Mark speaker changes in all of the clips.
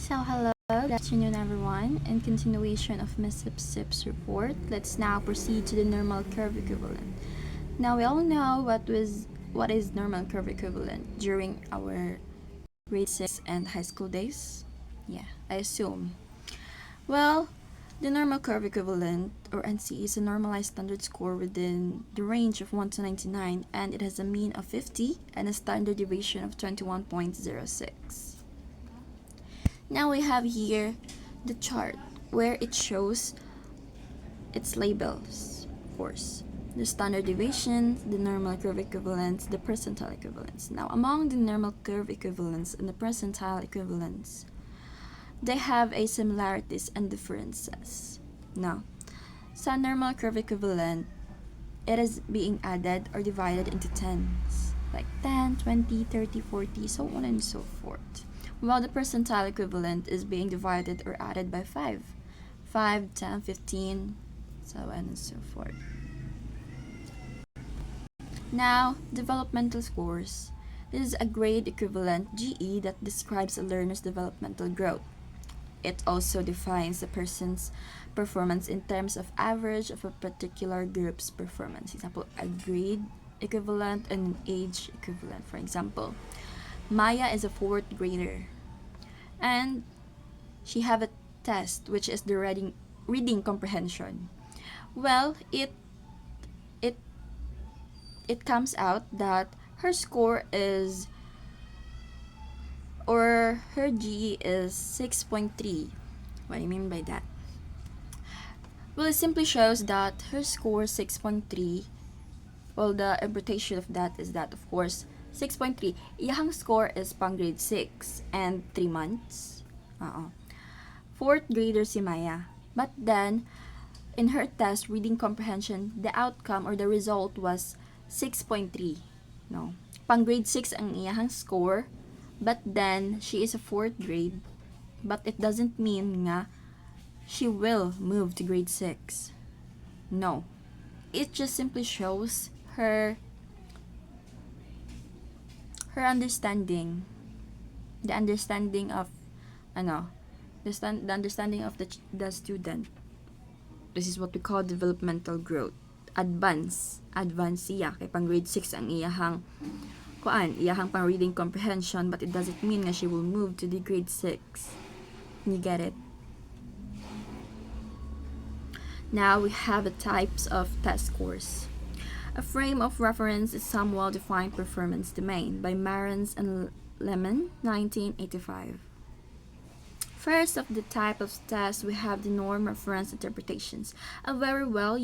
Speaker 1: So hello, good afternoon everyone. In continuation of Ms. Sip's report, let's now proceed to the normal curve equivalent. Now we all know what is normal curve equivalent during our grade 6 and high school days. Yeah, I assume. Well, the normal curve equivalent, or NC, is a normalized standard score within the range of 1 to 99, and it has a mean of 50 and a standard deviation of 21.06. Now we have here the chart where it shows its labels, of course. The standard deviations, the normal curve equivalents, the percentile equivalents. Now, among the normal curve equivalents and the percentile equivalents, they have a similarities and differences. Now, sa normal curve equivalent, it is being added or divided into tens, like 10, 20, 30, 40, so on and so forth. While the percentile equivalent is being divided or added by 5, 10, 15, so on and so forth. Now, developmental scores. This is a grade equivalent, GE, that describes a learner's developmental growth. It also defines a person's performance in terms of average of a particular group's performance. For example, a grade equivalent and an age equivalent. For example, Maya is a 4th grader, and she have a test which is the reading comprehension. Well, it comes out that her score is, or her G is 6.3. What do you mean by that? Well, it simply shows that her score 6.3. Well, the interpretation of that is that, of course, 6.3. Iyahang score is pang grade 6 and 3 months. 4th grader si Maya. But then, in her test, reading comprehension, the outcome or the result was 6.3. No. Pang grade 6 ang iyahang score, but then, she is a 4th grade. But it doesn't mean nga she will move to grade 6. No. It just simply shows her understanding, the understanding of the understanding of the student. This is what we call developmental growth. Advance siya kay pang grade 6 ang iyahang pang reading comprehension, but it doesn't mean that she will move to the grade 6. You get it? Now we have the types of test scores. A frame of reference is some well-defined performance domain by Marans and Lemon, 1985. First of the type of test, we have the norm reference interpretations. You very well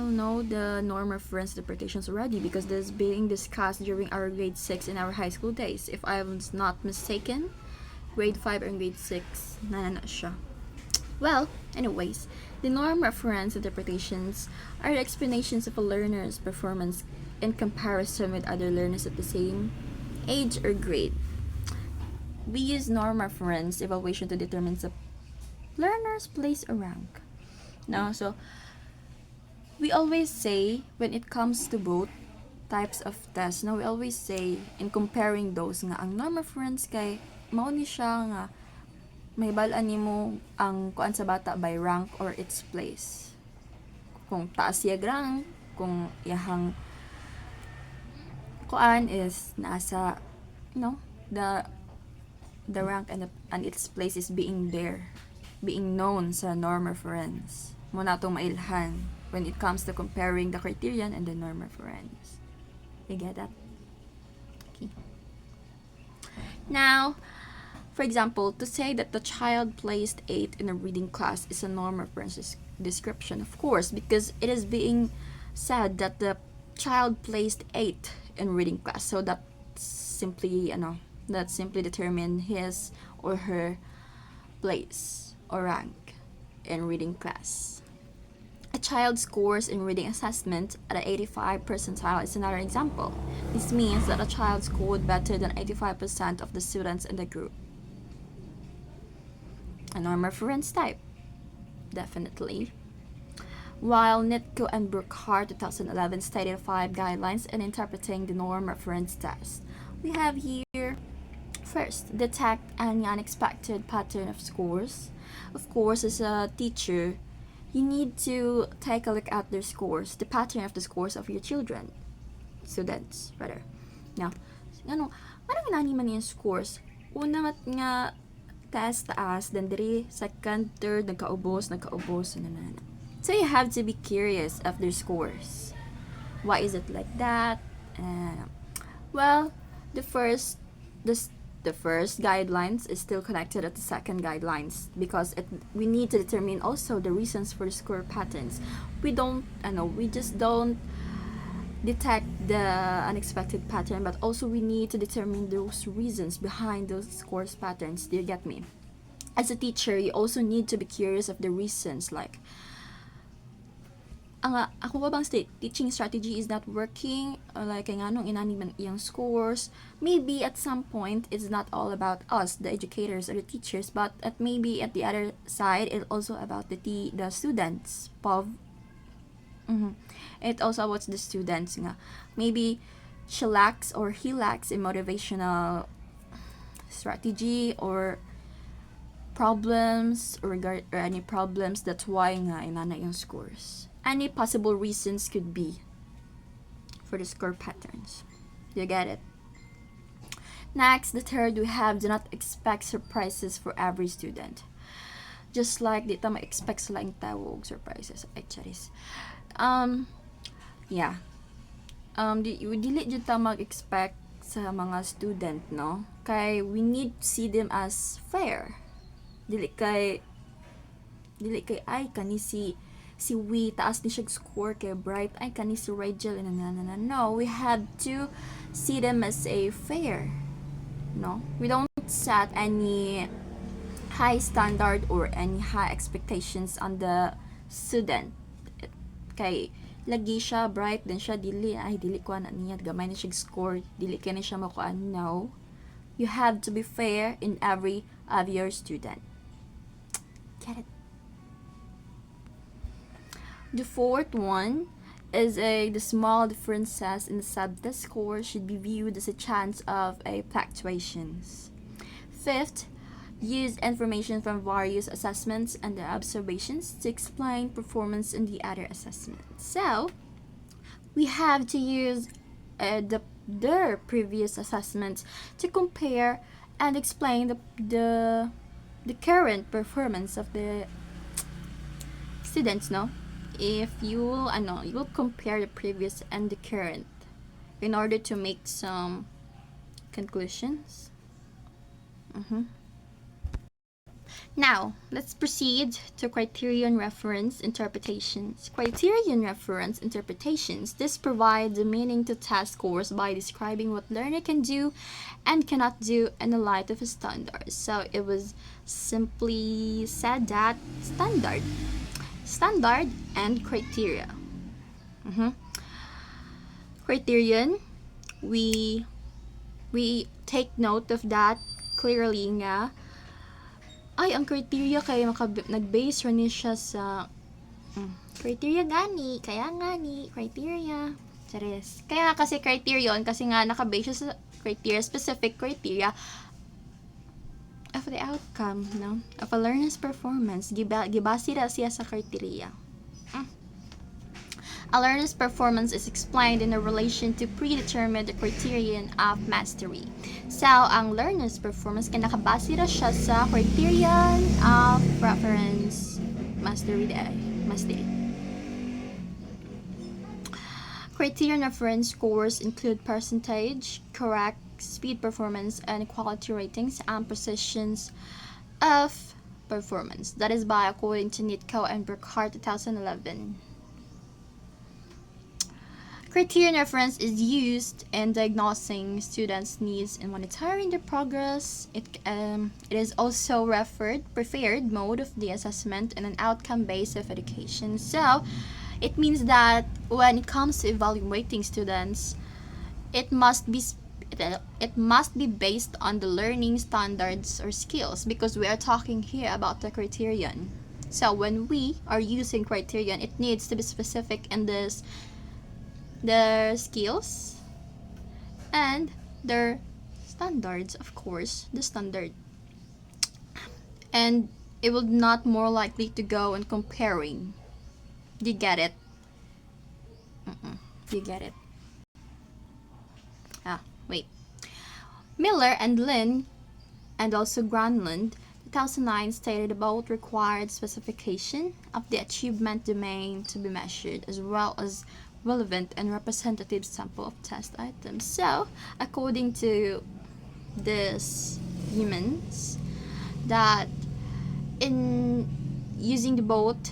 Speaker 1: know the norm reference interpretations already, because this is being discussed during our grade 6 in our high school days. If I was not mistaken, grade 5 and grade 6 na siya. Well, anyways, the norm reference interpretations are explanations of a learner's performance in comparison with other learners at the same age or grade. We use norm reference evaluation to determine the learner's place or rank. Now, so we always say when it comes to both types of tests, we always say in comparing those nga ang norm reference kay mao ni siya nga may balaan nimo ang kuan sa bata by rank or its place. Kung taas siya rank, kung iyahang kuan is nasa the rank and its place is being known sa norm reference. Mo na itong mailhan when it comes to comparing the criterion and the norm reference. You get that? Okay. Now, for example, to say that the child placed 8 in a reading class is a norm reference description, of course, because it is being said that the child placed 8 in reading class. So that simply determine his or her place or rank in reading class. A child scores in reading assessment at an 85 percentile is another example. This means that a child scored better than 85% of the students in the group. A norm reference type, definitely. While Nitko and Burkhart 2011 stated 5 guidelines in interpreting the norm reference test. We have here, first, detect any unexpected pattern of scores. Of course, as a teacher, you need to take a look at their scores, the pattern of the scores of your children, students, rather. Now, ano nga man yung scores? Una nga taas, then diri, second, third, nagkaubos, nanana. So you have to be curious of their scores. Why is it like that? Well, the first guidelines is still connected at the second guidelines because we need to determine also the reasons for the score patterns. We just don't detect the unexpected pattern, but also we need to determine those reasons behind those scores patterns. Do you get me? As a teacher, you also need to be curious of the reasons, like ako ba bang teaching strategy is not working, or like kay nganong inani man iyang scores. Maybe at some point it's not all about us, the educators or the teachers, but maybe at the other side it's also about the students. It also about the students nga. Maybe she lacks or he lacks a motivational strategy or problems or any problems, that's why nga inana yung scores. Any possible reasons could be for the score patterns. You get it? Next, the third, we have do not expect surprises for every student. Just like di ta ma-expect sila yung tawag surprises. Ay, charis. Yeah. Dili jud ta mag-expect sa mga student, no? Kay we need to see them as fair. Dili kay ay kani si we taas ni siya score kay bright ay kani si Rachel no, we have to see them as a fair, no? We don't set any high standard or any high expectations on the student. Kay lagi siya bright din siya dili ko na niya gamay na siya score, dili kay na siya makuan. No, you have to be fair in every of your student. Get it? The fourth one is the small differences in the subtest score should be viewed as a chance of a fluctuations. Fifth, use information from various assessments and their observations to explain performance in the other assessments. So, we have to use their previous assessments to compare and explain the current performance of the students, no? If you will compare the previous and the current in order to make some conclusions. Now, let's proceed to criterion reference interpretations. Criterion reference interpretations. This provides the meaning to test scores by describing what learner can do and cannot do in the light of a standard. So it was simply said that standard and criteria. Criterion, we take note of that clearly nga. Ay, ang criteria kay nag-base rin siya sa criteria gani, kaya nga ni criteria. Charis. Kaya kasi criterion kasi nga naka-base siya sa criteria, specific criteria of the outcome, no? Of a learner's performance. Gibase ra siya sa criteria. A learner's performance is explained in a relation to predetermined criterion of mastery. So, ang learner's performance kay nakabase ra siya sa criterion of reference mastery. Criterion reference scores include percentage, correct, speed performance, and quality ratings and precisions of performance. That is by according to Nitko and Burkhardt 2011. Criterion reference is used in diagnosing students' needs and monitoring their progress. It is also preferred mode of the assessment in an outcome-based of education. So, it means that when it comes to evaluating students, it must be based on the learning standards or skills, because we are talking here about the criterion. So when we are using criterion, it needs to be specific in their skills and their standards, of course, the standard. And it will not more likely to go on comparing. Do you get it? Do you get it? Wait. Miller and Lin, and also Granlund, 2009 stated about required specification of the achievement domain to be measured, as well as relevant and representative sample of test items. So, according to these humans, that in using the both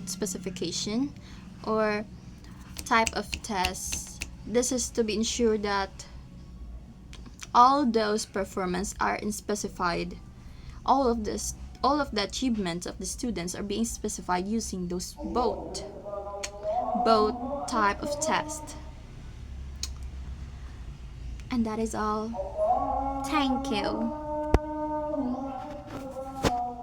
Speaker 1: specification or type of tests, this is to be ensured that all those performance are in specified. All of the achievements of the students are being specified using those both type of test. And that is all. Thank you.